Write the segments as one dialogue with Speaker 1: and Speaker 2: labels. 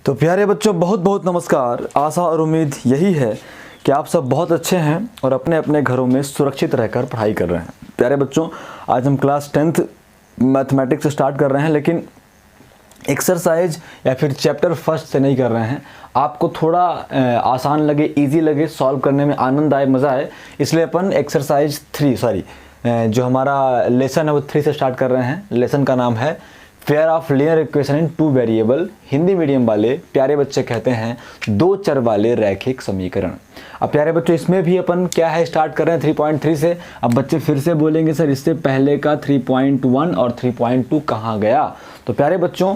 Speaker 1: तो प्यारे बच्चों बहुत बहुत नमस्कार। आशा और उम्मीद यही है कि आप सब बहुत अच्छे हैं और अपने अपने घरों में सुरक्षित रहकर पढ़ाई कर रहे हैं। प्यारे बच्चों, आज हम क्लास 10th मैथमेटिक्स स्टार्ट कर रहे हैं, लेकिन एक्सरसाइज या फिर चैप्टर फर्स्ट से नहीं कर रहे हैं। आपको थोड़ा आसान लगे, इजी लगे, सॉल्व करने में आनंद आए, मज़ा आए, इसलिए अपन एक्सरसाइज 3 जो हमारा लेसन है वो 3 से स्टार्ट कर रहे हैं। लेसन का नाम है pair of linear equation in 2 variable. Hindi medium वाले प्यारे बच्चे कहते हैं 2 चर वाले रैखिक समीकरण। अब प्यारे बच्चों, इसमें भी अपन क्या है स्टार्ट कर रहे हैं 3.3 से। अब बच्चे फिर से बोलेंगे सर इससे पहले का 3.1 और 3.2 कहाँ गया? तो प्यारे बच्चों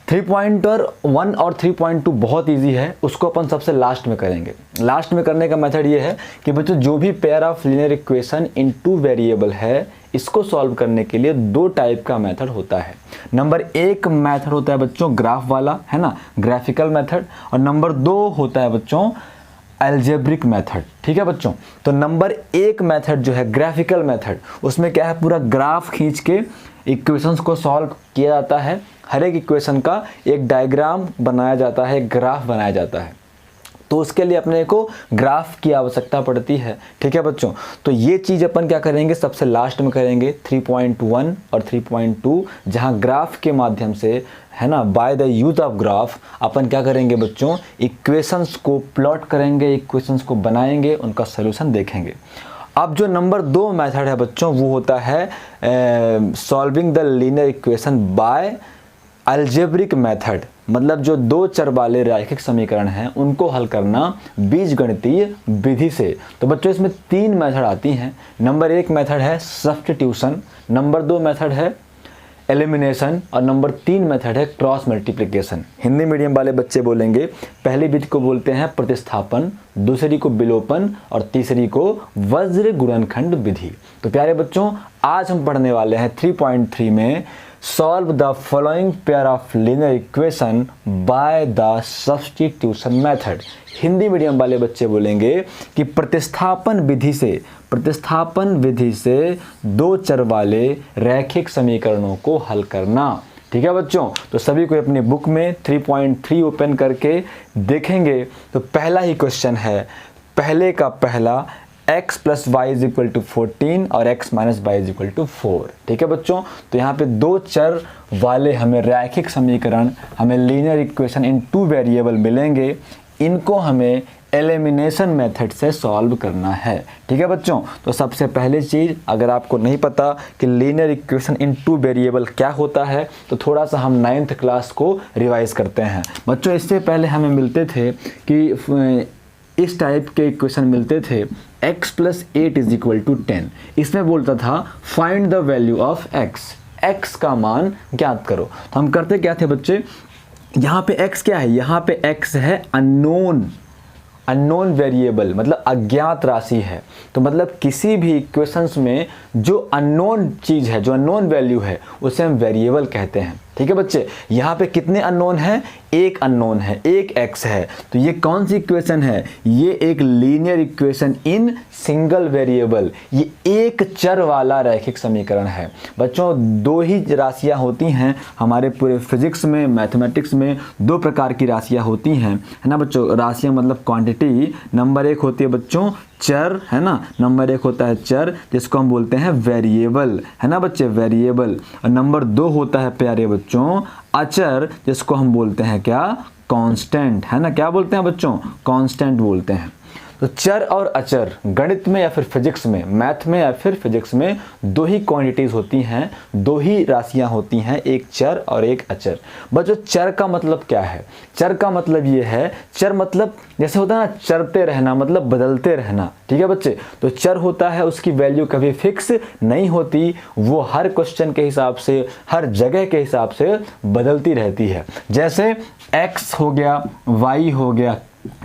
Speaker 1: 3.1 और 3.2 बहुत इजी है, उसको अपन सबसे लास्ट में करेंगे। लास्ट में करने का मेथड ये है कि बच्चों जो भी pair of linear equation in 2 variable है, इसको सॉल्व करने के लिए 2 टाइप का मेथड होता है। नंबर 1 मेथड होता है बच्चों ग्राफ वाला, है ना, ग्राफिकल मेथड, और नंबर 2 होता है बच्चों अलजेब्रिक मेथड। ठीक है बच्चों, तो नंबर 1 मेथड जो है ग्राफिकल मेथड, उसमें क्या है, पूरा ग्राफ खींच के इक्वेशंस को सॉल्व किया जाता है। हर एक इक्वेशन का एक डायग्राम बनाया जाता है, एक ग्राफ बनाया जाता है, तो उसके लिए अपने को ग्राफ की आवश्यकता पड़ती है। ठीक है बच्चों, तो ये चीज़ अपन क्या करेंगे, सबसे लास्ट में करेंगे 3.1 और 3.2, जहाँ ग्राफ के माध्यम से, है ना, by the use of graph अपन क्या करेंगे बच्चों, इक्वेशंस को प्लॉट करेंगे, इक्वेशंस को बनाएंगे, उनका सोल्यूशन देखेंगे। अब जो नंबर 2 मेथड है बच्चों, वो होता है solving the linear equation by algebraic method, मतलब जो 2 चर वाले रैखिक समीकरण हैं उनको हल करना बीजगणितीय विधि से। तो बच्चों इसमें 3 मेथड आती हैं। नंबर 1 मेथड है सब्स्टिट्यूशन, नंबर 2 मेथड है एलिमिनेशन, और नंबर 3 मेथड है क्रॉस मल्टीप्लिकेशन। हिंदी मीडियम वाले बच्चे बोलेंगे पहली विधि को बोलते हैं प्रतिस्थापन, दूसरी को विलोपन, और तीसरी को वज्र गुणनखंड विधि। तो प्यारे बच्चों, आज हम पढ़ने वाले हैं 3.3 में solve the following pair of linear equation by the substitution method. Hindi medium वाले बच्चे बोलेंगे कि प्रतिस्थापन विधि से 2 चर वाले रैखिक समीकरणों को हल करना। ठीक है बच्चों, तो सभी को अपनी बुक में 3.3 ओपन करके देखेंगे। तो पहला ही क्वेश्चन है, पहले का पहला, x + y = 14 और x - y = 4। ठीक है बच्चों, तो यहाँ पे 2 चर वाले हमें रैखिक समीकरण, हमें लीनियर इक्वेशन इन 2 वेरिएबल मिलेंगे, इनको हमें एलिमिनेशन मेथड से सॉल्व करना है। ठीक है बच्चों, तो सबसे पहले चीज़, अगर आपको नहीं पता कि लीनियर इक्वेशन इन 2 वेरिएबल क्या होता है, तो थोड़ा सा हम 9th क्लास को रिवाइज करते हैं। बच्चों इससे पहले हमें मिलते थे कि इस टाइप के इक्वेशन मिलते थे, x + 8 = 10। इसमें बोलता था find the value of x का मान ज्ञात करो। तो हम करते क्या थे बच्चे, यहाँ पे x क्या है, यहाँ पे x है अननोन वेरिएबल, मतलब अज्ञात राशि है। तो मतलब किसी भी इक्वेशंस में जो अननोन चीज़ है, जो अननोन वैल्यू है, उसे हम वेरिएबल कहते हैं। ठीक है बच्चे, यहाँ पे कितने अननोन हैं, एक अननोन है, एक x है। तो ये कौन सी इक्वेशन है, ये एक linear equation in single variable, ये एक चर वाला रैखिक समीकरण है। बच्चों 2 ही राशियाँ होती हैं हमारे पूरे फिजिक्स में, मैथमेटिक्स में 2 प्रकार की राशियाँ होती हैं, है ना बच्चों। राशियाँ मतलब क्वांटिटी। नंबर 1 होती है बच्चों चर, है ना, नंबर 1 होता है चर जिसको हम बोलते हैं वेरिएबल, है ना बच्चे, वेरिएबल। और नंबर 2 होता है प्यारे बच्चों अचर, जिसको हम बोलते हैं क्या, कांस्टेंट, है ना। क्या बोलते हैं बच्चों, कांस्टेंट बोलते हैं। तो चर और अचर गणित में या फिर फिजिक्स में, मैथ में या फिर फिजिक्स में 2 ही क्वांटिटीज होती हैं, 2 ही राशियां होती हैं, एक चर और एक अचर। बच्चों चर का मतलब क्या है, चर का मतलब ये है, चर मतलब जैसे होता है ना, चरते रहना, मतलब बदलते रहना। ठीक है बच्चे, तो चर होता है उसकी वैल्यू कभी फिक्स नहीं होती, वो हर क्वेश्चन के हिसाब से, हर जगह के हिसाब से बदलती रहती है। जैसे x हो गया, y हो गया,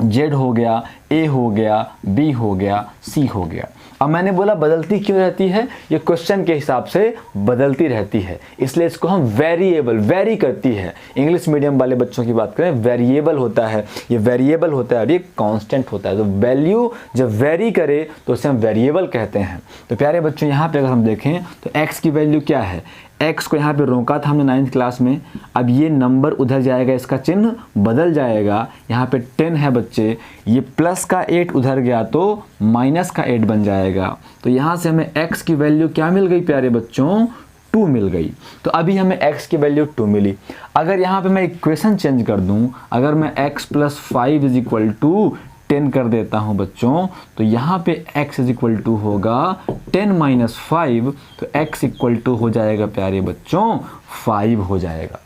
Speaker 1: z हो गया, a हो गया, b हो गया, c हो गया। अब मैंने बोला बदलती क्यों रहती है, ये क्वेश्चन के हिसाब से बदलती रहती है, इसलिए इसको हम वेरिएबल, वेरी करती है। इंग्लिश मीडियम वाले बच्चों की बात करें, वेरिएबल होता है, ये वेरिएबल होता है और ये कांस्टेंट होता है। तो वैल्यू जब वेरी करे तो उसे हम वेरिएबल कहते हैं। तो प्यारे बच्चों यहाँ पे अगर हम देखें तो x की वैल्यू क्या है, x को यहाँ पे रोका था हमने 9th क्लास में, अब ये नंबर उधर जाएगा, इसका चिन्ह बदल जाएगा। यहाँ पे 10 है बच्चे, ये प्लस का 8 उधर गया तो माइनस का 8 बन जाएगा। तो यहाँ से हमें x की वैल्यू क्या मिल गई प्यारे बच्चों, 2 मिल गई। तो अभी हमें x की वैल्यू 2 मिली। अगर यहाँ पे मैं इक्वेशन चेंज कर दूँ, अगर मैं x + 5 = 10 कर देता हूँ बच्चों, तो यहाँ पे x = होगा 10 - 5, तो x = हो जाएगा प्यारे बच्चों 5 हो जाएगा।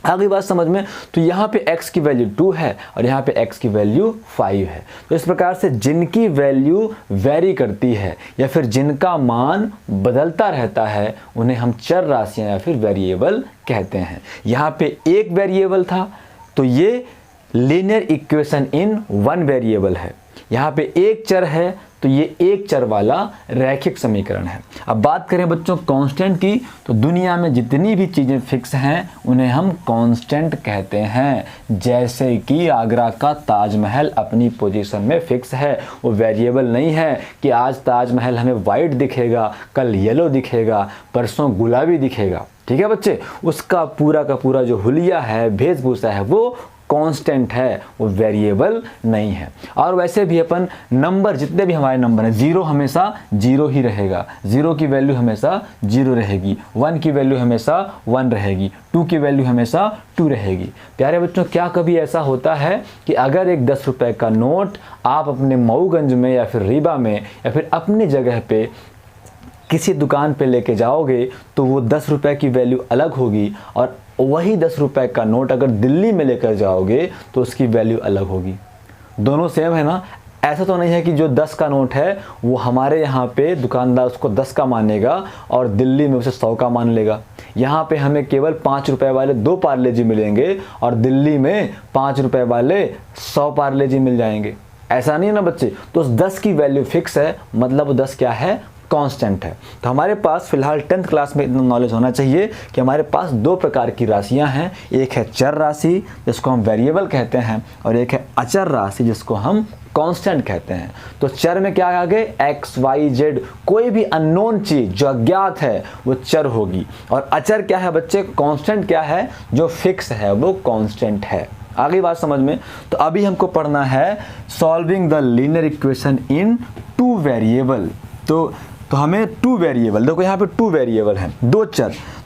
Speaker 1: आ गई बात समझ में। तो यहाँ पे x की वैल्यू 2 है और यहाँ पे x की वैल्यू 5 है। तो इस प्रकार से जिनकी वैल्यू वेरी करती है या फिर जिनका मान बदलता रहता है उन्हें हम चर राशियाँ या फिर वेरिएबल कहते हैं। यहाँ पे एक वेरिएबल था तो ये linear equation in one variable है। यहाँ पे एक चर है तो ये एक चर वाला रैखिक समीकरण है। अब बात करें बच्चों कांस्टेंट की, तो दुनिया में जितनी भी चीज़ें फिक्स हैं उन्हें हम कांस्टेंट कहते हैं। जैसे कि आगरा का ताजमहल अपनी पोजीशन में फिक्स है, वो वेरिएबल नहीं है कि आज ताजमहल हमें वाइट दिखेगा, कल येलो दिखेगा, परसों गुलाबी दिखेगा। ठीक है बच्चे, उसका पूरा का पूरा जो हुलिया है, वेशभूषा है, वो कांस्टेंट है, वो वेरिएबल नहीं है। और वैसे भी अपन नंबर, जितने भी हमारे नंबर हैं, 0 हमेशा 0 ही रहेगा, 0 की वैल्यू हमेशा 0 रहेगी, 1 की वैल्यू हमेशा 1 रहेगी, 2 की वैल्यू हमेशा 2 रहेगी। प्यारे बच्चों, क्या कभी ऐसा होता है कि अगर एक 10 रुपए का नोट आप अपने मऊगंज में या फिर रीवा में या फिर अपनी जगह पे किसी दुकान पे लेके जाओगे तो वो 10 रुपए की वैल्यू अलग होगी, और वही 10 रुपए का नोट अगर दिल्ली में लेकर जाओगे तो उसकी वैल्यू अलग होगी। दोनों सेम है ना। ऐसा तो नहीं है कि जो 10 का नोट है वो हमारे यहाँ पे दुकानदार उसको 10 का मानेगा और दिल्ली में उसे 100 का मान लेगा। यहाँ पे हमें केवल 5 रुपए वाले 2 पार्ले जी मिलेंगे और दिल्ली में 5 रुपए वाले 100 पार्ले जी मिल जाएंगे। ऐसा नहीं है ना बच्चे। तो उस 10 की वैल्यू फिक्स है, मतलब 10 क्या है, कांस्टेंट है। तो हमारे पास फिलहाल 10th क्लास में इतना नॉलेज होना चाहिए कि हमारे पास 2 प्रकार की राशियां हैं। एक है चर राशि जिसको हम वेरिएबल कहते हैं, और एक है अचर राशि जिसको हम कांस्टेंट कहते हैं। तो चर में क्या आ गए, x, y, z, कोई भी अननोन चीज जो अज्ञात है वो चर होगी। और अचर क्या है बच्चे, कांस्टेंट क्या है, जो फिक्स है वो कांस्टेंट है। आगे बात समझ में। तो अभी हमको पढ़ना है solving the linear equation in 2 variable. तो हमें 2 वेरिएबल, देखो यहाँ पे 2 वेरिएबल हैं,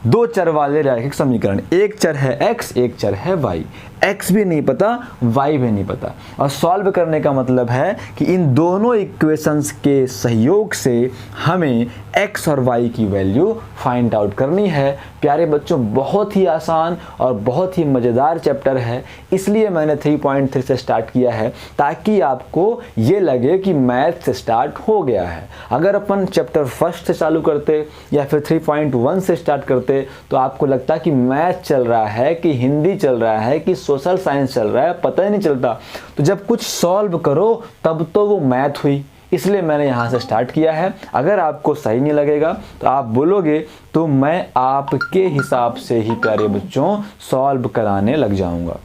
Speaker 1: 2 चर वाले रैखिक समीकरण। एक चर है x, एक चर है y। x भी नहीं पता, y भी नहीं पता। और सॉल्व करने का मतलब है कि इन दोनों इक्वेशंस के सहयोग से हमें x और y की वैल्यू फाइंड आउट करनी है। प्यारे बच्चों, बहुत ही आसान और बहुत ही मज़ेदार चैप्टर है, इसलिए मैंने 3.3 से स्टार्ट किया है ताकि आपको ये लगे कि मैथ से स्टार्ट हो गया है। अगर अपन चैप्टर फर्स्ट से चालू करते या फिर 3.1 से स्टार्ट करते तो आपको लगता कि मैथ चल रहा है कि हिंदी चल रहा है कि सोशल साइंस चल रहा है, पता ही नहीं चलता। तो जब कुछ सॉल्व करो तब तो वो मैथ हुई, इसलिए मैंने यहाँ से स्टार्ट किया है। अगर आपको सही नहीं लगेगा तो आप बोलोगे तो मैं आपके हिसाब से ही प्यारे बच्चों सॉल्व कराने लग जाऊँगा।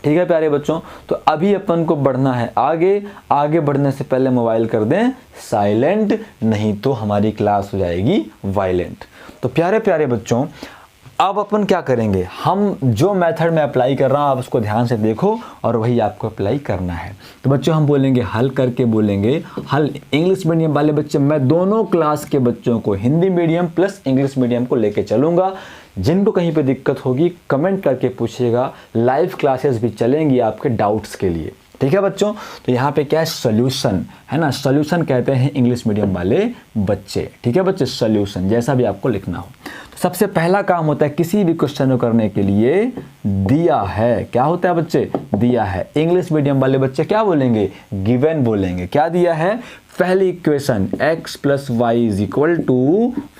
Speaker 1: ठीक है प्यारे बच्चों, तो अभी अपन को बढ़ना है आगे। आगे बढ़ने से पहले मोबाइल कर दें साइलेंट, नहीं तो हमारी क्लास हो जाएगी वायलेंट। तो प्यारे प्यारे बच्चों, अब अपन क्या करेंगे, हम जो मेथड में अप्लाई कर रहा हूँ आप उसको ध्यान से देखो और वही आपको अप्लाई करना है। तो बच्चों हम बोलेंगे हल करके बोलेंगे हल। इंग्लिश मीडियम वाले बच्चे, मैं दोनों क्लास के बच्चों को Hindi medium plus English medium को लेके चलूँगा। जिनको कहीं पे दिक्कत होगी कमेंट करके पूछिएगा, लाइव क्लासेस भी चलेंगी आपके डाउट्स के लिए। ठीक है बच्चों, तो यहाँ पे क्या है, सॉल्यूशन है ना, सॉल्यूशन कहते हैं इंग्लिश मीडियम वाले बच्चे। ठीक है बच्चे, सॉल्यूशन जैसा भी आपको लिखना हो। तो सबसे पहला काम होता है किसी भी क्वेश्चन को करने के लिए दिया है, क्या होता है बच्चे, दिया है। इंग्लिश मीडियम वाले बच्चे क्या बोलेंगे, गिवन बोलेंगे। क्या दिया है, पहली equation x + y =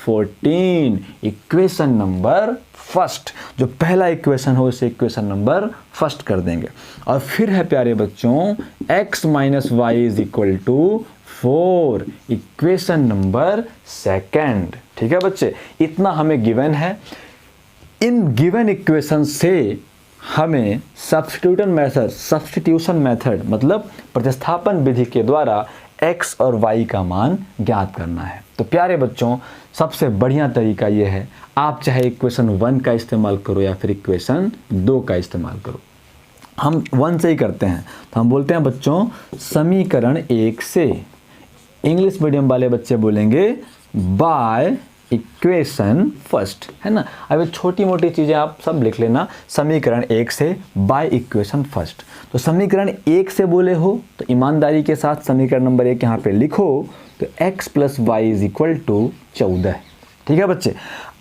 Speaker 1: 14, equation number first. जो पहला इक्वेशन हो उसे इक्वेशन नंबर फर्स्ट कर देंगे। और फिर है प्यारे बच्चों x - y = 4, equation number second. ठीक है बच्चे, इतना हमें गिवन है। इन गिवन इक्वेशन से हमें सब्स्टिट्यूशन मेथड मतलब प्रतिस्थापन विधि के द्वारा x और y का मान ज्ञात करना है। तो प्यारे बच्चों, सबसे बढ़िया तरीका ये है, आप चाहे इक्वेशन 1 का इस्तेमाल करो या फिर इक्वेशन 2 का इस्तेमाल करो। हम 1 से ही करते हैं, तो हम बोलते हैं बच्चों समीकरण 1 से। इंग्लिश मीडियम वाले बच्चे बोलेंगे बाय इक्वेशन फर्स्ट, है ना। अब ये छोटी मोटी चीज़ें आप सब लिख लेना, समीकरण 1 से बाय इक्वेशन फर्स्ट। तो समीकरण 1 से बोले हो तो ईमानदारी के साथ समीकरण नंबर 1 यहाँ पे लिखो, तो x plus Y is equal to 14। ठीक है बच्चे,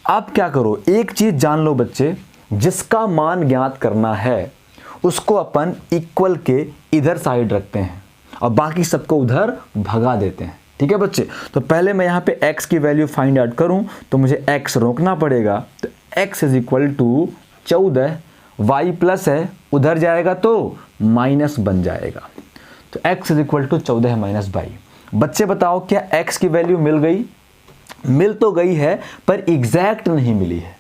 Speaker 1: अब क्या करो, एक चीज़ जान लो बच्चे, जिसका मान ज्ञात करना है उसको अपन इक्वल के इधर साइड रखते हैं और बाकी सबको उधर भगा देते हैं। ठीक है बच्चे, तो पहले मैं यहाँ पे x की वैल्यू फाइंड आउट करूँ तो मुझे x रोकना पड़ेगा, तो x is equal to 14, y plus है उधर जाएगा तो माइनस बन जाएगा, तो x is equal to 14 minus y। बच्चे बताओ क्या x की वैल्यू मिल गई? मिल तो गई है पर एग्जैक्ट नहीं मिली है,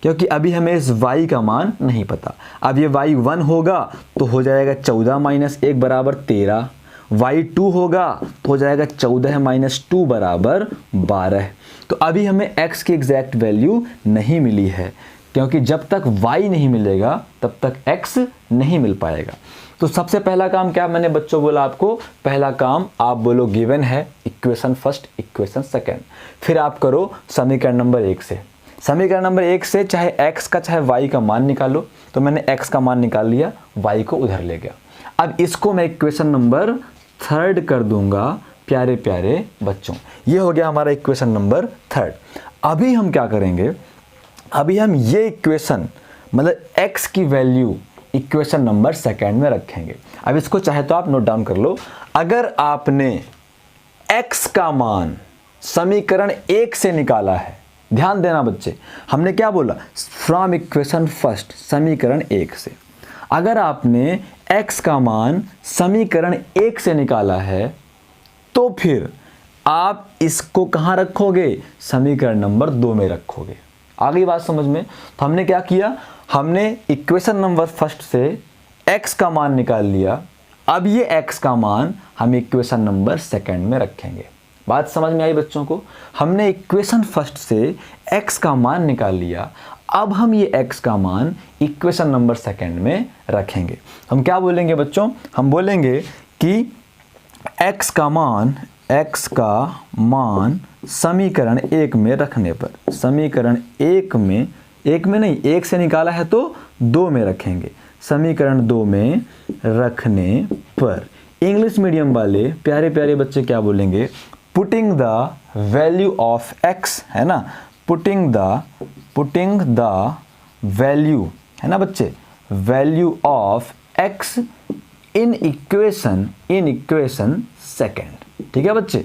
Speaker 1: क्योंकि अभी हमें इस y का मान नहीं पता। अब ये y 1 होगा तो हो जाएगा 14 माइनस 1 बराबर 13, y 2 होगा तो हो जाएगा 14 माइनस 2 बराबर 12। तो अभी हमें x की एग्जैक्ट वैल्यू नहीं मिली है, क्योंकि जब तक y नहीं मिलेगा तब तक x नहीं मिल पाएगा। तो सबसे पहला काम क्या मैंने बच्चों बोला आपको, पहला काम आप बोलो गिवन है इक्वेशन फर्स्ट इक्वेशन सेकेंड, फिर आप करो समीकरण नंबर 1 से। समीकरण नंबर 1 से चाहे x का चाहे y का मान निकालो, तो मैंने x का मान निकाल लिया, y को उधर ले गया। अब इसको मैं इक्वेशन नंबर 3 कर दूंगा प्यारे प्यारे बच्चों, ये हो गया हमारा इक्वेशन नंबर 3। अभी हम क्या करेंगे, अभी हम ये इक्वेशन मतलब x की वैल्यू इक्वेशन नंबर 2 में रखेंगे। अब इसको चाहे तो आप नोट डाउन कर लो, अगर आपने x का मान समीकरण 1 से निकाला है, ध्यान देना बच्चे, हमने क्या बोला, फ्रॉम इक्वेशन फर्स्ट समीकरण 1 से। अगर आपने x का मान समीकरण 1 से निकाला है तो फिर आप इसको कहाँ रखोगे, समीकरण नंबर 2 में रखोगे। आ गई बात समझ में? तो हमने क्या किया, हमने इक्वेशन नंबर फर्स्ट से x का मान निकाल लिया, अब ये x का मान हम इक्वेशन नंबर 2 में रखेंगे। बात समझ में आई बच्चों को? हमने इक्वेशन फर्स्ट से x का मान निकाल लिया, अब हम ये x का मान इक्वेशन नंबर 2 में रखेंगे। हम क्या बोलेंगे बच्चों, हम बोलेंगे कि x का मान समीकरण 1 में रखने पर, समीकरण 1 में नहीं, 1 से निकाला है तो 2 में रखेंगे, समीकरण 2 में रखने पर इंग्लिश मीडियम वाले प्यारे प्यारे बच्चे क्या बोलेंगे, putting the value of x, है ना, पुटिंग द वैल्यू, है ना बच्चे, value of x in equation 2। ठीक है बच्चे,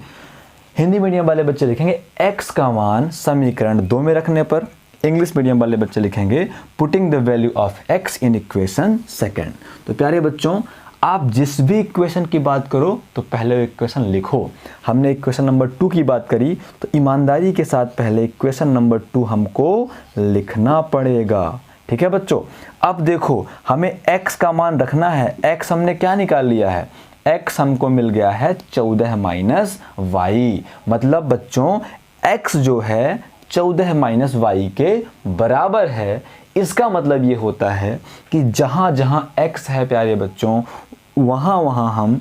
Speaker 1: हिंदी मीडियम वाले बच्चे लिखेंगे x का मान समीकरण 2 में रखने पर, इंग्लिश मीडियम वाले बच्चे लिखेंगे putting the value of x in equation 2। तो प्यारे बच्चों, आप जिस भी इक्वेशन की बात करो तो पहले इक्वेशन लिखो। हमने इक्वेशन नंबर 2 की बात करी तो ईमानदारी के साथ पहले इक्वेशन नंबर 2 हमको लिखना पड़ेगा। ठीक है बच्चों, अब देखो हमें x का मान रखना है, x हमने क्या निकाल लिया है, x हमको मिल गया है 14 माइनस y, मतलब बच्चों x जो है 14 माइनस y के बराबर है। इसका मतलब ये होता है कि जहाँ जहाँ x है प्यारे बच्चों, वहाँ वहाँ हम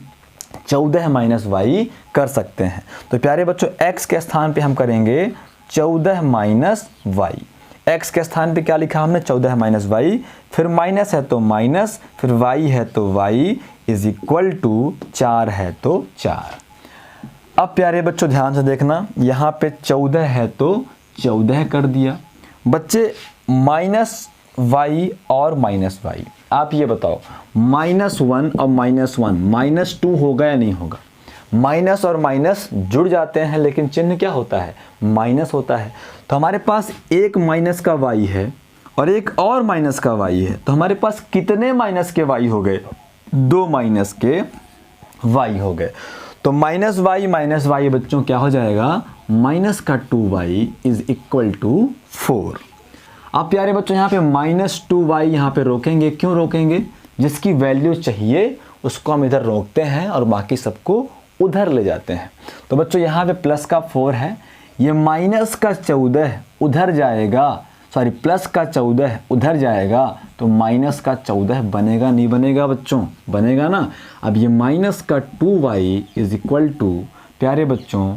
Speaker 1: 14 माइनस y कर सकते हैं। तो प्यारे बच्चों x के स्थान पे हम करेंगे 14 माइनस y, x के स्थान पे क्या लिखा हमने, 14 माइनस y, फिर माइनस है तो माइनस, फिर y है तो y इज इक्वल टू 4 है तो 4। अब प्यारे बच्चों ध्यान से देखना, यहाँ पे 14 है तो 14 कर दिया। बच्चे माइनस y और माइनस y, आप ये बताओ -1 और -1 -2 होगा या नहीं होगा? माइनस और माइनस जुड़ जाते हैं लेकिन चिन्ह क्या होता है, माइनस होता है। तो हमारे पास एक माइनस का y है और एक और माइनस का y है, तो हमारे पास कितने माइनस के y हो गए, 2 माइनस के y हो गए। तो माइनस y बच्चों क्या हो जाएगा, माइनस का 2y इज इक्वल टू 4। अब प्यारे बच्चों यहाँ पे -2y यहाँ पे रोकेंगे, क्यों रोकेंगे, जिसकी वैल्यू चाहिए उसको हम इधर रोकते हैं और बाकी सबको उधर ले जाते हैं। तो बच्चों यहाँ पे प्लस का 4 है, ये माइनस का 14 उधर जाएगा, सॉरी प्लस का 14 उधर जाएगा, तो माइनस का 14 बनेगा नहीं बनेगा बच्चों? बनेगा ना। अब ये माइनस का 2y इज इक्वल टू, प्यारे बच्चों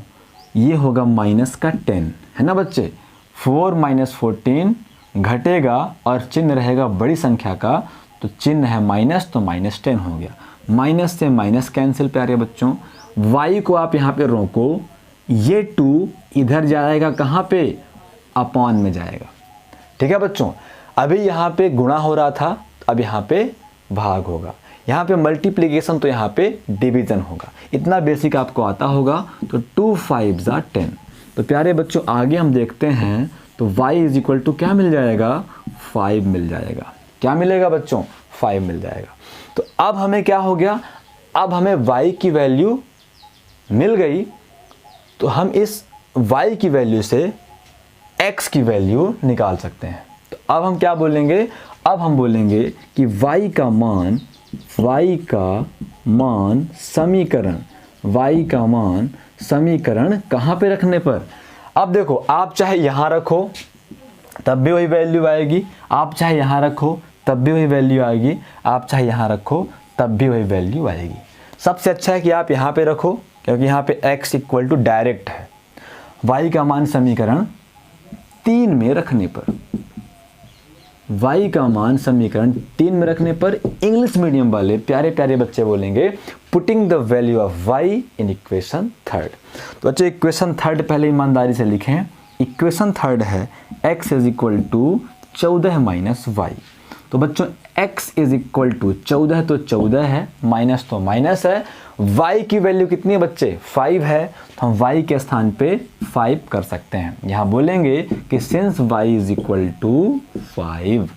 Speaker 1: ये होगा माइनस का 10, है ना बच्चे। 4 माइनस 14 घटेगा और चिन्ह रहेगा बड़ी संख्या का, तो चिन्ह है माइनस, तो माइनस 10 हो गया। माइनस से माइनस कैंसिल प्यारे बच्चों। y को आप यहाँ पे रोको, ये 2 इधर जाएगा कहाँ पे? अपॉन में जाएगा। ठीक है बच्चों, अभी यहाँ पे गुणा हो रहा था, अब यहाँ पे भाग होगा, यहाँ पे मल्टीप्लिकेशन तो यहाँ पे डिवीजन होगा। इतना बेसिक आपको आता होगा। तो 2 5 10। तो प्यारे बच्चों आगे हम देखते हैं, तो y इज इक्वल टू क्या मिल जाएगा? 5 मिल जाएगा। क्या मिलेगा बच्चों? 5 मिल जाएगा। तो अब हमें क्या हो गया? अब हमें y की वैल्यू मिल गई, तो हम इस y की वैल्यू से x की वैल्यू निकाल सकते हैं। तो अब हम क्या बोलेंगे? अब हम बोलेंगे कि y का मान समीकरण, y का मान समीकरण कहाँ पे रखने पर? अब देखो, आप चाहे यहाँ रखो तब भी वही वैल्यू आएगी, आप चाहे यहाँ रखो तब भी वही वैल्यू आएगी, आप चाहे यहाँ रखो तब भी वही वैल्यू आएगी। सबसे अच्छा है कि आप यहाँ पे रखो, क्योंकि यहाँ पे x इक्वल टू डायरेक्ट है। y का मान समीकरण 3 में रखने पर, y का मान समीकरण 3 में रखने पर इंग्लिश मीडियम वाले प्यारे प्यारे बच्चे बोलेंगे putting the value of y in equation third. तो बच्चे इक्वेशन थर्ड पहले ईमानदारी से लिखें। इक्वेशन थर्ड है x is equal to 14 minus y। तो बच्चों x इज इक्वल टू 14, तो 14 है, माइनस तो माइनस है। y की वैल्यू कितनी है बच्चे? 5 है, तो हम y के स्थान पे 5 कर सकते हैं। यहाँ बोलेंगे कि since y is equal to 5,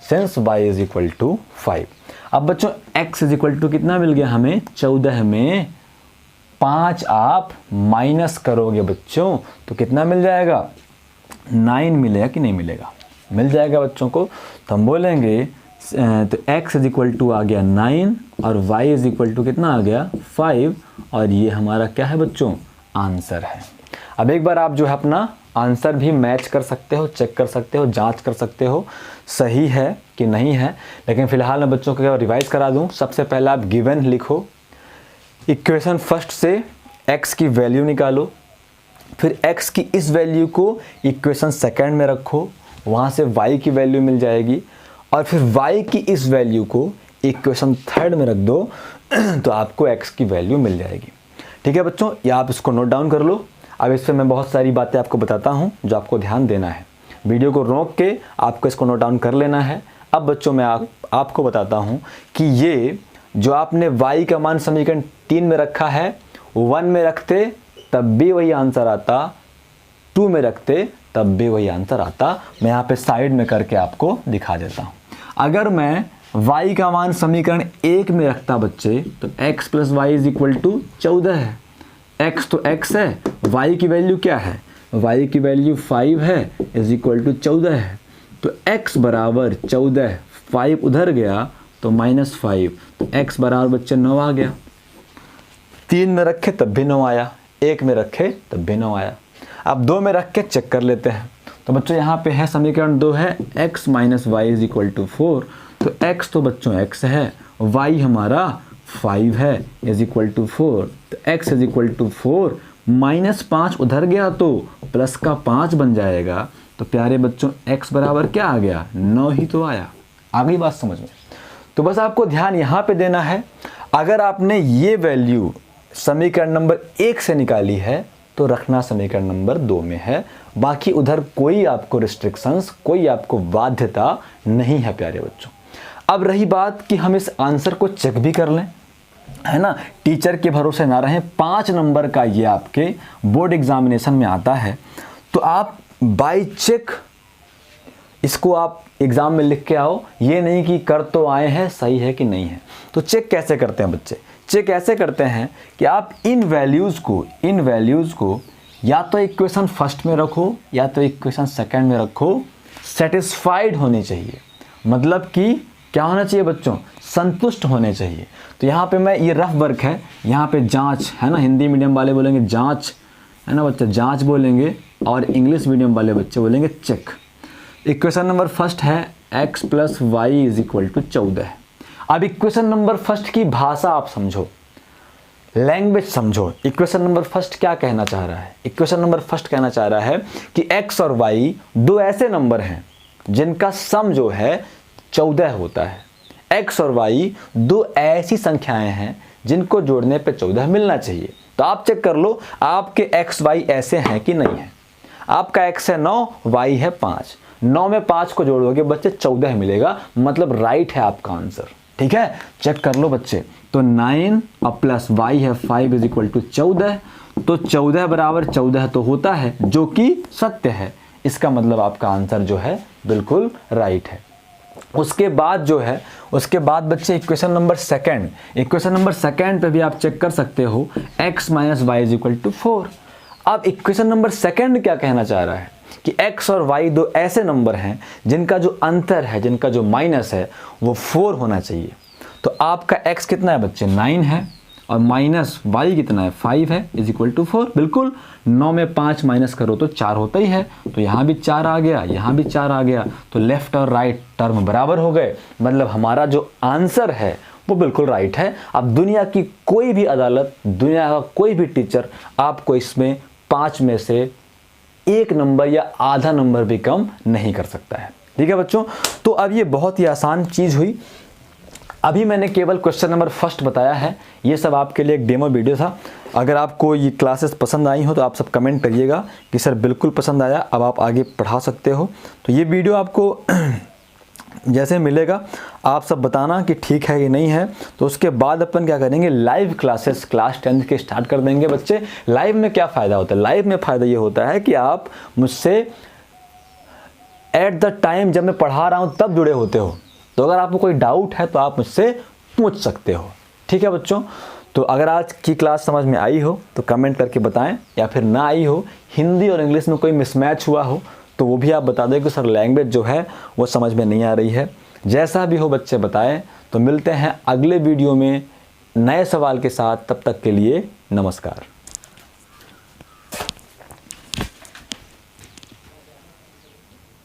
Speaker 1: since y is equal to 5। अब बच्चों x इज इक्वल टू कितना मिल गया हमें? 14 में 5 आप माइनस करोगे बच्चों, तो कितना मिल जाएगा? 9 मिलेगा कि नहीं मिलेगा? मिल जाएगा बच्चों को। तो हम बोलेंगे तो x इज इक्वल टू आ गया 9 और y इज इक्वल टू कितना आ गया? 5, और ये हमारा क्या है बच्चों? आंसर है। अब एक बार आप जो है अपना आंसर भी मैच कर सकते हो, चेक कर सकते हो, जांच कर सकते हो सही है कि नहीं है। लेकिन फिलहाल मैं बच्चों को रिवाइज करा दूं। सबसे पहले आप गिवन लिखो, इक्वेशन फर्स्ट से x की वैल्यू निकालो, फिर x की इस वैल्यू को इक्वेशन सेकंड में रखो, वहाँ से y की वैल्यू मिल जाएगी, और फिर y की इस वैल्यू को इक्वेशन थर्ड में रख दो तो आपको x की वैल्यू मिल जाएगी। ठीक है बच्चों, ये आप इसको नोट डाउन कर लो। अब इस पर मैं बहुत सारी बातें आपको बताता हूँ जो आपको ध्यान देना है। वीडियो को रोक के आपको इसको नोट डाउन कर लेना है। अब बच्चों मैं आपको बताता हूँ कि ये जो आपने y का मान समीकरण 3 में रखा है, 1 में रखते तब भी वही आंसर आता, 2 में रखते तब भी वही आंसर आता। मैं यहाँ पे साइड में करके आपको दिखा देता हूँ। अगर मैं y का मान समीकरण 1 में रखता बच्चे, तो x plus Y is equal to 14 है। x तो x है, y की वैल्यू क्या है? y की वैल्यू 5 है, इज इक्वल टू 14 है। तो x बराबर 14, 5 उधर गया तो -5, तो x बराबर बच्चे 9 आ गया। 3 में रखे तब भी 9 आया, 1 में रखे तब भी 9 आया। अब 2 में रख के चेक कर लेते हैं। तो बच्चों यहाँ पे है समीकरण 2 है x minus Y is equal to 4। तो x तो बच्चों x है, y हमारा 5 है, इज इक्वल टू 4। तो x इज इक्वल टू 4, -5 उधर गया तो प्लस का 5 बन जाएगा। तो प्यारे बच्चों x बराबर क्या आ गया? 9 ही तो आया। आ गई बात समझ में? तो बस आपको ध्यान यहाँ पे देना है। अगर आपने ये वैल्यू समीकरण नंबर 1 से निकाली है तो रखना समीकरण नंबर 2 में है, बाकी उधर कोई आपको रिस्ट्रिक्शंस, कोई आपको बाध्यता नहीं है प्यारे बच्चों। अब रही बात कि हम इस आंसर को चेक भी कर लें, है ना, टीचर के भरोसे ना रहें। 5 नंबर का ये आपके बोर्ड एग्जामिनेशन में आता है, तो आप बाय चेक इसको आप एग्जाम में लिख के आओ। ये नहीं कि कर तो आए हैं, सही है कि नहीं है। तो चेक कैसे करते हैं बच्चे? चेक ऐसे करते हैं कि आप इन वैल्यूज़ को या तो इक्वेशन फर्स्ट में रखो या तो इक्वेशन सेकंड में रखो, सेटिस्फाइड होनी चाहिए। मतलब कि क्या होना चाहिए बच्चों, संतुष्ट होने चाहिए। तो यहाँ पे मैं, ये रफ वर्क है, यहाँ पे जांच है ना, हिंदी मीडियम वाले बोलेंगे जांच, है ना बच्चा, जांच बोलेंगे, और इंग्लिश मीडियम वाले बच्चे बोलेंगे चेक। इक्वेशन नंबर फर्स्ट है x + y = 14। अब इक्वेशन नंबर फर्स्ट की भाषा आप समझो, लैंग्वेज समझो। इक्वेशन नंबर फर्स्ट क्या कहना चाह रहा है, इक्वेशन नंबर फर्स्ट कहना चाह रहा है कि x और y दो ऐसे नंबर हैं जिनका सम जो है 14 होता है। x और y दो ऐसी संख्याएं हैं जिनको जोड़ने पे 14 मिलना चाहिए। तो आप चेक कर लो आपके x y ऐसे हैं कि नहीं है। आपका x है 9, y है 5, 9 में 5 को जोड़ोगे बच्चे 14 मिलेगा, मतलब राइट है आपका आंसर। ठीक है, चेक कर लो बच्चे। तो 9 और प्लस y है 5 = 14, तो 14 बराबर 14 तो होता है, जो कि सत्य है। इसका मतलब आपका आंसर जो है बिल्कुल राइट है। उसके बाद जो है, उसके बाद बच्चे equation number second, equation number second पे भी आप चेक कर सकते हो x - y = 4। अब इक्वेशन नंबर सेकंड क्या कहना चाह रहा है कि x और y दो ऐसे नंबर हैं जिनका जो अंतर है, जिनका जो माइनस है वो 4 होना चाहिए। तो आपका x कितना है बच्चे, 9 है, और माइनस y कितना है, 5 है, = 4। बिल्कुल, 9 में 5 माइनस करो तो 4 होता ही है, तो यहाँ भी 4 आ गया, यहाँ भी 4 आ गया, तो लेफ्ट और राइट टर्म बराबर हो गए। मतलब हमारा जो आंसर है वो बिल्कुल राइट है। अब दुनिया की कोई भी अदालत, दुनिया का कोई भी टीचर आपको इसमें 5 में से 1 नंबर या आधा नंबर भी कम नहीं कर सकता है। ठीक है बच्चों, तो अब ये बहुत ही आसान चीज़ हुई। अभी मैंने केवल क्वेश्चन नंबर फर्स्ट बताया है, ये सब आपके लिए एक डेमो वीडियो था। अगर आपको ये क्लासेस पसंद आई हो तो आप सब कमेंट करिएगा कि सर बिल्कुल पसंद आया, अब आप आगे पढ़ा सकते हो। तो ये वीडियो आपको जैसे मिलेगा आप सब बताना कि ठीक है कि नहीं है। तो उसके बाद अपन क्या करेंगे, लाइव क्लासेस क्लास 10th के स्टार्ट कर देंगे बच्चे। लाइव में क्या फ़ायदा होता है, लाइव में फ़ायदा ये होता है कि आप मुझसे एट द टाइम जब मैं पढ़ा रहा हूँ तब जुड़े होते हो। तो अगर आपको कोई डाउट है तो आप मुझसे पूछ सकते हो। ठीक है बच्चों, तो अगर आज की क्लास समझ में आई हो तो कमेंट करके बताएं, या फिर ना आई हो, हिंदी और इंग्लिश में कोई मिसमैच हुआ हो तो वो भी आप बता दें कि सर लैंग्वेज जो है वो समझ में नहीं आ रही है। जैसा भी हो बच्चे बताएं। तो मिलते हैं अगले वीडियो में नए सवाल के साथ, तब तक के लिए नमस्कार।